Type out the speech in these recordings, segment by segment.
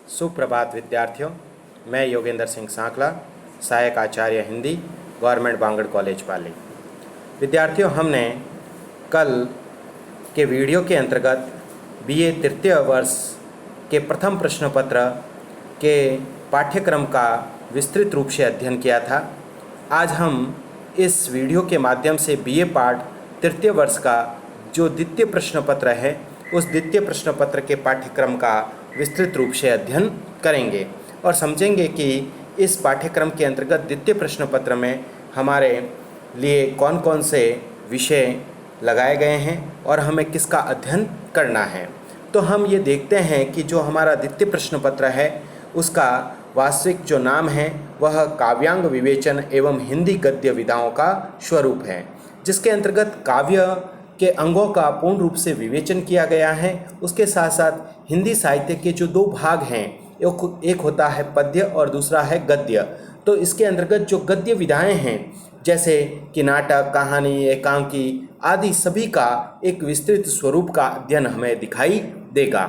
सुप्रभात विद्यार्थियों, मैं योगेंद्र सिंह सांकला, सहायक आचार्य हिंदी, गवर्नमेंट बांगड़ कॉलेज पाली। विद्यार्थियों, हमने कल के वीडियो के अंतर्गत बीए तृतीय वर्ष के प्रथम प्रश्न पत्र के पाठ्यक्रम का विस्तृत रूप से अध्ययन किया था। आज हम इस वीडियो के माध्यम से बीए पाठ तृतीय वर्ष का जो द्वितीय प्रश्न पत्र है, उस द्वितीय प्रश्न पत्र के पाठ्यक्रम का विस्तृत रूप से अध्ययन करेंगे और समझेंगे कि इस पाठ्यक्रम के अंतर्गत द्वितीय प्रश्न पत्र में हमारे लिए कौन कौन से विषय लगाए गए हैं और हमें किसका अध्ययन करना है। तो हम ये देखते हैं कि जो हमारा द्वितीय प्रश्न पत्र है उसका वास्तविक जो नाम है वह काव्यांग विवेचन एवं हिंदी गद्य विधाओं का स्वरूप है, जिसके अंतर्गत काव्य के अंगों का पूर्ण रूप से विवेचन किया गया है। उसके साथ साथ हिंदी साहित्य के जो दो भाग हैं, एक होता है पद्य और दूसरा है गद्य। तो इसके अंतर्गत जो गद्य विधाएं हैं, जैसे कि नाटक, कहानी, एकांकी आदि सभी का एक विस्तृत स्वरूप का अध्ययन हमें दिखाई देगा।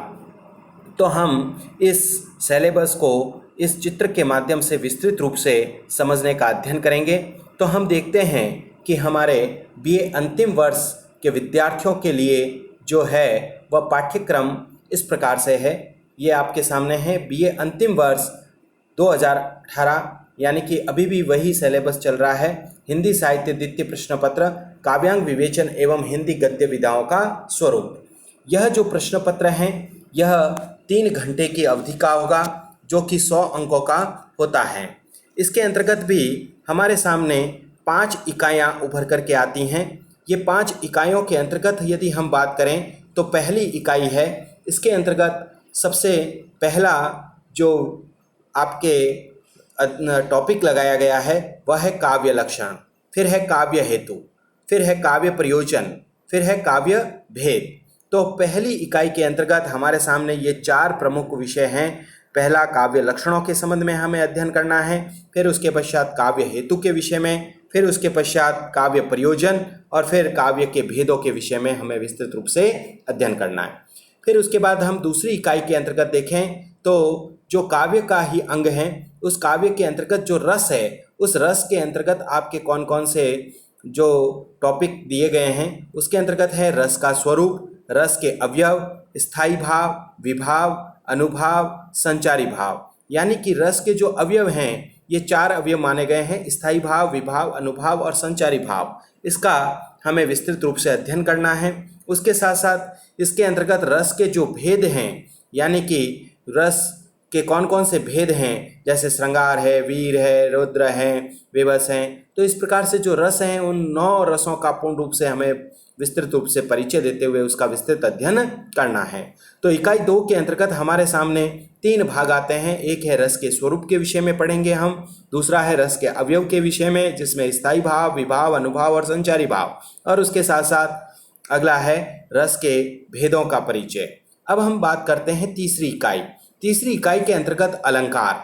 तो हम इस सिलेबस को इस चित्र के माध्यम से विस्तृत रूप से समझने का अध्ययन करेंगे। तो हम देखते हैं कि हमारे बीए अंतिम वर्ष के विद्यार्थियों के लिए जो है वह पाठ्यक्रम इस प्रकार से है। ये आपके सामने है बीए अंतिम वर्ष 2018, यानी कि अभी भी वही सिलेबस चल रहा है। हिंदी साहित्य द्वितीय प्रश्न पत्र, काव्यांग विवेचन एवं हिंदी गद्य विधाओं का स्वरूप। यह जो प्रश्न पत्र है यह 3 घंटे की अवधि का होगा, जो कि 100 अंकों का होता है। इसके अंतर्गत भी हमारे सामने 5 इकाइयाँ उभर करके आती हैं। ये 5 इकाइयों के अंतर्गत यदि हम बात करें तो पहली इकाई है, इसके अंतर्गत सबसे पहला जो आपके टॉपिक लगाया गया है वह है काव्य लक्षण, फिर है काव्य हेतु, फिर है काव्य प्रयोजन, फिर है काव्य भेद। तो पहली इकाई के अंतर्गत हमारे सामने ये 4 प्रमुख विषय हैं। पहला काव्य लक्षणों के संबंध में हमें अध्ययन करना है, फिर उसके पश्चात काव्य हेतु के विषय में, फिर उसके पश्चात काव्य प्रयोजन और फिर काव्य के भेदों के विषय में हमें विस्तृत रूप से अध्ययन करना है। फिर उसके बाद हम दूसरी इकाई के अंतर्गत देखें तो जो काव्य का ही अंग है, उस काव्य के अंतर्गत जो रस है, उस रस के अंतर्गत आपके कौन कौन से जो टॉपिक दिए गए हैं, उसके अंतर्गत है रस का स्वरूप, रस के अवयव, स्थायी भाव, विभाव, अनुभाव, संचारी भाव। यानी कि रस के जो अवयव हैं ये 4 अवयव माने गए हैं, स्थायी भाव, विभाव, अनुभाव और संचारी भाव। इसका हमें विस्तृत रूप से अध्ययन करना है। उसके साथ साथ इसके अंतर्गत रस के जो भेद हैं, यानी कि रस के कौन कौन से भेद हैं, जैसे श्रृंगार है, वीर है, रुद्र है, विवश हैं। तो इस प्रकार से जो रस हैं उन 9 रसों का पूर्ण रूप से हमें विस्तृत रूप से परिचय देते हुए उसका विस्तृत अध्ययन करना है। तो इकाई 2 के अंतर्गत हमारे सामने 3 भाग आते हैं। एक है रस के स्वरूप के विषय में पढ़ेंगे हम, दूसरा है रस के अवयव के विषय में जिसमें स्थायी भाव, विभाव, अनुभाव और संचारी भाव, और उसके साथ साथ अगला है रस के भेदों का परिचय। अब हम बात करते हैं तीसरी इकाई। तीसरी इकाई के अंतर्गत अलंकार,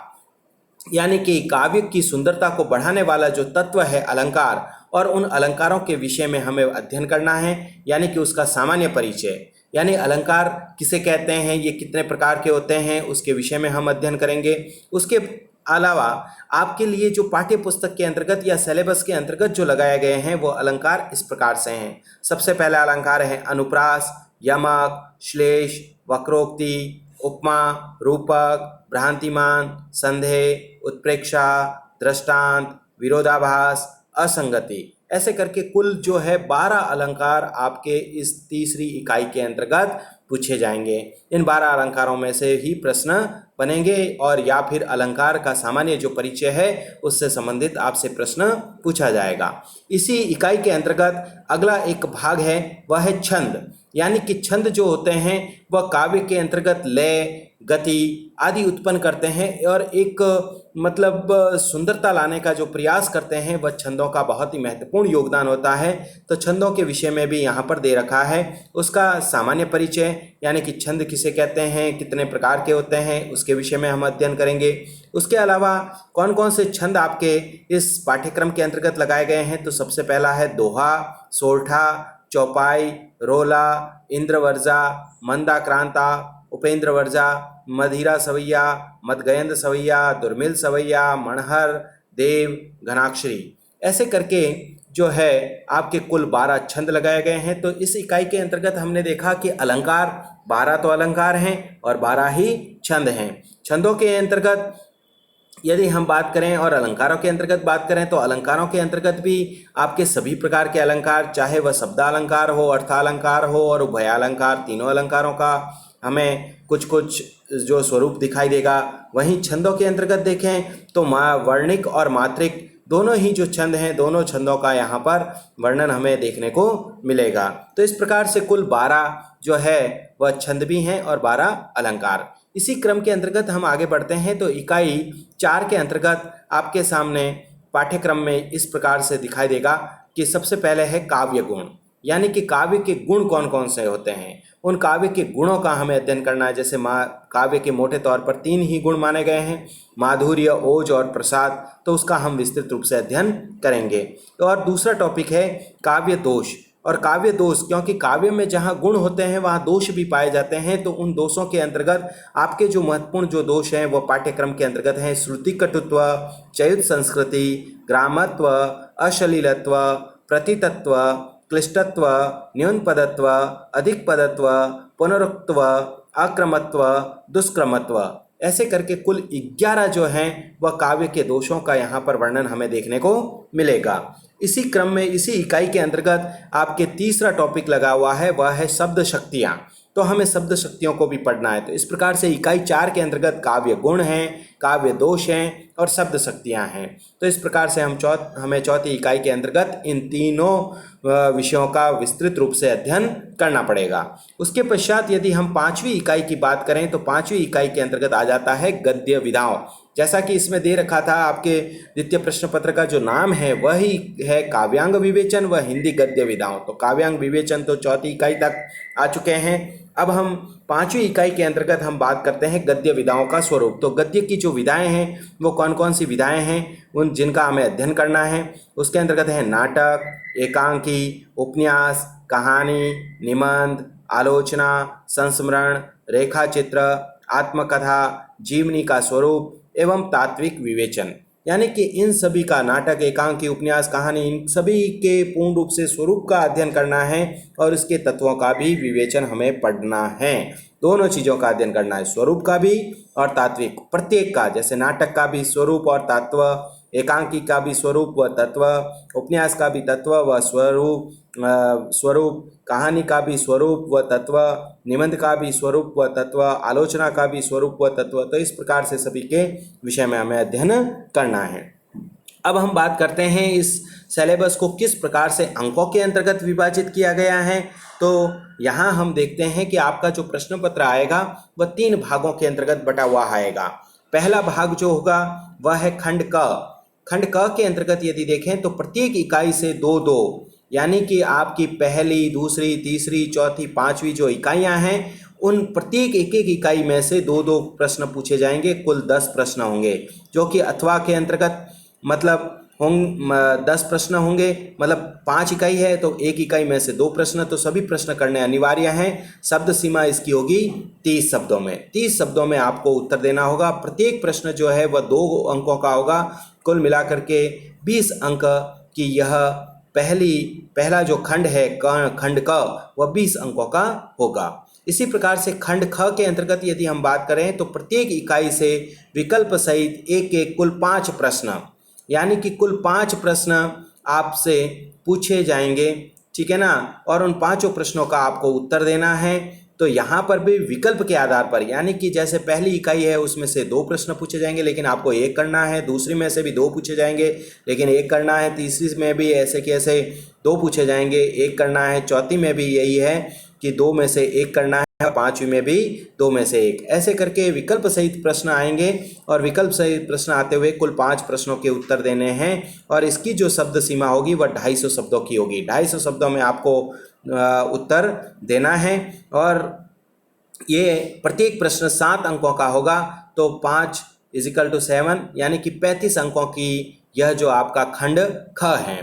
यानी कि काव्य की सुंदरता को बढ़ाने वाला जो तत्व है अलंकार, और उन अलंकारों के विषय में हमें अध्ययन करना है, यानी कि उसका सामान्य परिचय, यानी अलंकार किसे कहते हैं, ये कितने प्रकार के होते हैं, उसके विषय में हम अध्ययन करेंगे। उसके अलावा आपके लिए जो पाठ्य पुस्तक के अंतर्गत या सिलेबस के अंतर्गत जो लगाए गए हैं वो अलंकार इस प्रकार से हैं। सबसे पहला अलंकार है अनुप्रास, यमक, श्लेष, वक्रोक्ति, उपमा, रूपक, भ्रांतिमान, संदेह, उत्प्रेक्षा, दृष्टांत, विरोधाभास, असंगति। ऐसे करके कुल जो है 12 अलंकार आपके इस तीसरी इकाई के अंतर्गत पूछे जाएंगे। इन 12 अलंकारों में से ही प्रश्न बनेंगे और या फिर अलंकार का सामान्य जो परिचय है उससे संबंधित आपसे प्रश्न पूछा जाएगा। इसी इकाई के अंतर्गत अगला एक भाग है वह है छंद, यानी कि छंद जो होते हैं वह काव्य के अंतर्गत लय, गति आदि उत्पन्न करते हैं और एक मतलब सुंदरता लाने का जो प्रयास करते हैं वह छंदों का बहुत ही महत्वपूर्ण योगदान होता है। तो छंदों के विषय में भी यहाँ पर दे रखा है। उसका सामान्य परिचय, यानी कि छंद किसे कहते हैं, कितने प्रकार के होते हैं, उसके विषय में हम अध्ययन करेंगे। उसके अलावा कौन कौन से छंद आपके इस पाठ्यक्रम के अंतर्गत लगाए गए हैं, तो सबसे पहला है दोहा, सोरठा, चौपाई, रोला, इंद्रवर्जा, मंदाक्रांता, उपेंद्र वर्जा, मदिरा सवैया, मदगयंद सवैया, दुर्मिल सवैया, मणहर, देव, घनाक्षरी, ऐसे करके जो है आपके कुल 12 छंद लगाए गए हैं। तो इस इकाई के अंतर्गत हमने देखा कि अलंकार 12 तो अलंकार हैं और 12 ही छंद हैं। छंदों के अंतर्गत यदि हम बात करें और अलंकारों के अंतर्गत बात करें तो अलंकारों के अंतर्गत भी आपके सभी प्रकार के अलंकार, चाहे वह शब्दालंकार हो, अर्थालंकार हो और उभयालंकार, तीनों अलंकारों का हमें कुछ कुछ जो स्वरूप दिखाई देगा। वहीं छंदों के अंतर्गत देखें तो वर्णिक और मात्रिक दोनों ही जो छंद हैं, दोनों छंदों का यहाँ पर वर्णन हमें देखने को मिलेगा। तो इस प्रकार से कुल 12 जो है वह छंद भी हैं और 12 अलंकार। इसी क्रम के अंतर्गत हम आगे बढ़ते हैं तो इकाई 4 के अंतर्गत आपके सामने पाठ्यक्रम में इस प्रकार से दिखाई देगा कि सबसे पहले है काव्य गुण, यानी कि काव्य के गुण कौन कौन से होते हैं, उन काव्य के गुणों का हमें अध्ययन करना है। जैसे काव्य के मोटे तौर पर 3 ही गुण माने गए हैं, माधुर्य, ओज और प्रसाद, तो उसका हम विस्तृत रूप से अध्ययन करेंगे। तो और दूसरा टॉपिक है काव्य दोष। और काव्य दोष, क्योंकि काव्य में जहाँ गुण होते हैं वहाँ दोष भी पाए जाते हैं, तो उन दोषों के अंतर्गत आपके जो महत्वपूर्ण जो दोष हैं वह पाठ्यक्रम के अंतर्गत हैं श्रुति कटुत्व, चयुत संस्कृति, ग्रामत्व, अश्लीलत्व, प्रतितत्व, क्लिष्टत्व, न्यूनपदत्व, अधिक पदत्व, पुनरुक्तत्व, अक्रमत्व, दुष्क्रमत्व, ऐसे करके कुल 11 जो हैं वह काव्य के दोषों का यहाँ पर वर्णन हमें देखने को मिलेगा। इसी क्रम में इसी इकाई के अंतर्गत आपके तीसरा टॉपिक लगा हुआ है, वह है शब्द शक्तियाँ। तो हमें शब्द शक्तियों को भी पढ़ना है। तो इस प्रकार से इकाई 4 के अंतर्गत काव्य गुण हैं, काव्य दोष हैं और शब्द शक्तियाँ हैं। तो इस प्रकार से हमें चौथी इकाई के अंतर्गत इन तीनों विषयों का विस्तृत रूप से अध्ययन करना पड़ेगा। उसके पश्चात यदि हम 5वीं इकाई की बात करें तो 5वीं इकाई के अंतर्गत आ जाता है गद्य विधाओं। जैसा कि इसमें दे रखा था, आपके द्वितीय प्रश्न पत्र का जो नाम है वही है काव्यांग विवेचन व हिंदी गद्य विधाओं। तो काव्यांग विवेचन तो चौथी इकाई तक आ चुके हैं। अब हम 5वीं इकाई के अंतर्गत हम बात करते हैं गद्य विधाओं का स्वरूप। तो गद्य की जो विधाएं हैं वो कौन कौन सी विधाएं हैं, उन जिनका हमें अध्ययन करना है। उसके अंतर्गत है नाटक, एकांकी, उपन्यास, कहानी, निबंध, आलोचना, संस्मरण, रेखाचित्र, आत्मकथा, जीवनी का स्वरूप एवं तात्विक विवेचन। यानी कि इन सभी का, नाटक, एकांकी, उपन्यास, कहानी, इन सभी के पूर्ण रूप से स्वरूप का अध्ययन करना है और इसके तत्वों का भी विवेचन हमें पढ़ना है। दोनों चीज़ों का अध्ययन करना है, स्वरूप का भी और तात्विक, प्रत्येक का। जैसे नाटक का भी स्वरूप और तत्व, एकांकी का भी स्वरूप व तत्व, उपन्यास का भी तत्व व स्वरूप, कहानी का भी स्वरूप व तत्व, निबंध का भी स्वरूप व तत्व, आलोचना का भी स्वरूप व तत्व। तो इस प्रकार से सभी के विषय में हमें अध्ययन करना है। अब हम बात करते हैं इस सिलेबस को किस प्रकार से अंकों के अंतर्गत विभाजित किया गया है। तो यहाँ हम देखते हैं कि आपका जो प्रश्न पत्र आएगा वह 3 भागों के अंतर्गत बटा हुआ आएगा। पहला भाग जो होगा वह है खंड क। खंड क के अंतर्गत यदि देखें तो प्रत्येक इकाई से 2-2, यानी कि आपकी पहली, दूसरी, तीसरी, चौथी, 5वीं जो इकाइयां हैं उन प्रत्येक एक एक इकाई में से 2-2 प्रश्न पूछे जाएंगे। कुल 10 प्रश्न होंगे, जो कि अथवा के अंतर्गत मतलब 10 प्रश्न होंगे। मतलब 5 इकाई है तो एक इकाई में से 2 प्रश्न, तो सभी प्रश्न करने अनिवार्य हैं। शब्द सीमा इसकी होगी 30 शब्दों में। 30 शब्दों में आपको उत्तर देना होगा। प्रत्येक प्रश्न जो है वह 2 अंकों का होगा। कुल मिलाकर के 20 अंक की यह पहला जो खंड है खंड क वह 20 अंकों का होगा। इसी प्रकार से खंड ख के अंतर्गत यदि हम बात करें तो प्रत्येक इकाई से विकल्प सहित एक कुल 5 प्रश्न, यानी कि कुल 5 प्रश्न आपसे पूछे जाएंगे, ठीक है ना। और उन 5 प्रश्नों का आपको उत्तर देना है। तो यहाँ पर भी विकल्प के आधार पर, यानी कि जैसे पहली इकाई है उसमें से 2 प्रश्न पूछे जाएंगे लेकिन आपको 1 करना है, दूसरी में से भी 2 पूछे जाएंगे लेकिन 1 करना है, तीसरी में भी ऐसे के ऐसे 2 पूछे जाएंगे, 1 करना है, चौथी में भी यही है कि 2 में से 1 करना है, 5वीं में भी 2 में से 1। ऐसे करके विकल्प सहित प्रश्न आएंगे और विकल्प सहित प्रश्न आते हुए कुल 5 प्रश्नों के उत्तर देने हैं। और इसकी जो शब्द सीमा होगी वह 250 शब्दों की होगी। 250 शब्दों में आपको उत्तर देना है। और ये प्रत्येक प्रश्न 7 अंकों का होगा। तो 5 = 7, यानी कि 35 अंकों की यह जो आपका खंड ख है।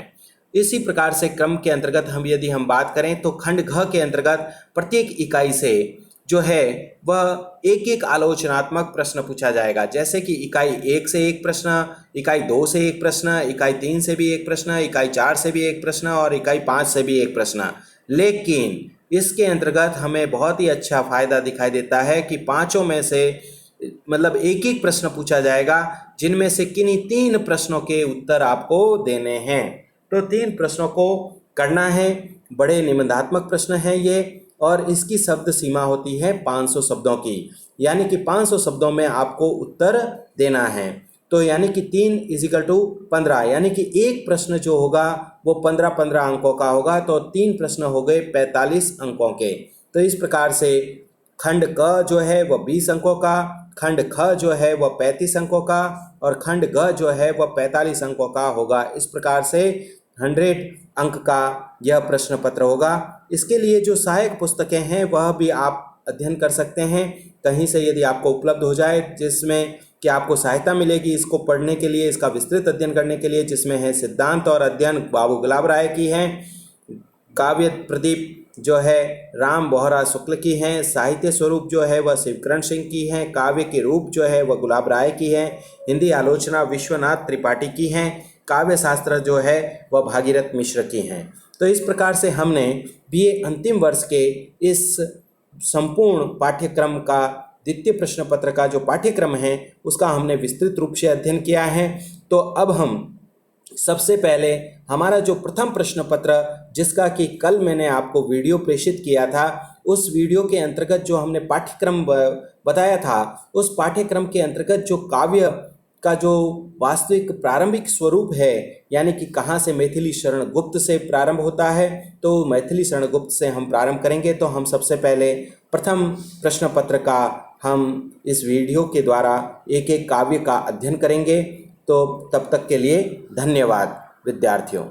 इसी प्रकार से क्रम के अंतर्गत यदि हम बात करें तो खंड घ के अंतर्गत प्रत्येक इकाई से जो है वह एक एक आलोचनात्मक प्रश्न पूछा जाएगा, जैसे कि इकाई 1 से एक प्रश्न, इकाई 2 से एक प्रश्न, इकाई 3 से भी एक प्रश्न, इकाई 4 से भी एक प्रश्न और इकाई 5 से भी एक प्रश्न। लेकिन इसके अंतर्गत हमें बहुत ही अच्छा फायदा दिखाई देता है कि पांचों में से मतलब एक एक प्रश्न पूछा जाएगा, जिनमें से किन्हीं 3 प्रश्नों के उत्तर आपको देने हैं। तो 3 प्रश्नों को करना है। बड़े निबंधात्मक प्रश्न हैं ये, और इसकी शब्द सीमा होती है 500 शब्दों की, यानी कि 500 शब्दों में आपको उत्तर देना है। तो यानी कि 3 = 15, यानी कि एक प्रश्न जो होगा वो 15-15 अंकों का होगा, तो 3 प्रश्न हो गए 45 अंकों के। तो इस प्रकार से खंड क जो है वह 20 अंकों का, खंड ख जो है वह 35 अंकों का और खंड ग जो है वह 45 अंकों का होगा। इस प्रकार से 100 अंक का यह प्रश्न पत्र होगा। इसके लिए जो सहायक पुस्तकें हैं वह भी आप अध्ययन कर सकते हैं कहीं से, यदि आपको उपलब्ध हो जाए, जिसमें कि आपको सहायता मिलेगी इसको पढ़ने के लिए, इसका विस्तृत अध्ययन करने के लिए, जिसमें है सिद्धांत और अध्ययन बाबू गुलाब राय की हैं, काव्य प्रदीप जो है राम बोहरा शुक्ल की हैं, साहित्य स्वरूप जो है वह शिवकरण सिंह की हैं, काव्य के रूप जो है वह गुलाब राय की है, हिंदी आलोचना विश्वनाथ त्रिपाठी की हैं, काव्य शास्त्र जो है वह भागीरथ मिश्र की हैं। तो इस प्रकार से हमने बीए अंतिम वर्ष के इस संपूर्ण पाठ्यक्रम का द्वितीय प्रश्न पत्र का जो पाठ्यक्रम है उसका हमने विस्तृत रूप से अध्ययन किया है। तो अब हम सबसे पहले हमारा जो प्रथम प्रश्न पत्र, जिसका कि कल मैंने आपको वीडियो प्रेषित किया था, उस वीडियो के अंतर्गत जो हमने पाठ्यक्रम बताया था, उस पाठ्यक्रम के अंतर्गत जो काव्य का जो वास्तविक प्रारंभिक स्वरूप है, यानी कि कहाँ से मैथिली शरण गुप्त से प्रारंभ होता है, तो मैथिली शरण गुप्त से हम प्रारंभ करेंगे। तो हम सबसे पहले प्रथम प्रश्न पत्र का हम इस वीडियो के द्वारा एक एक काव्य का अध्ययन करेंगे। तो तब तक के लिए धन्यवाद विद्यार्थियों।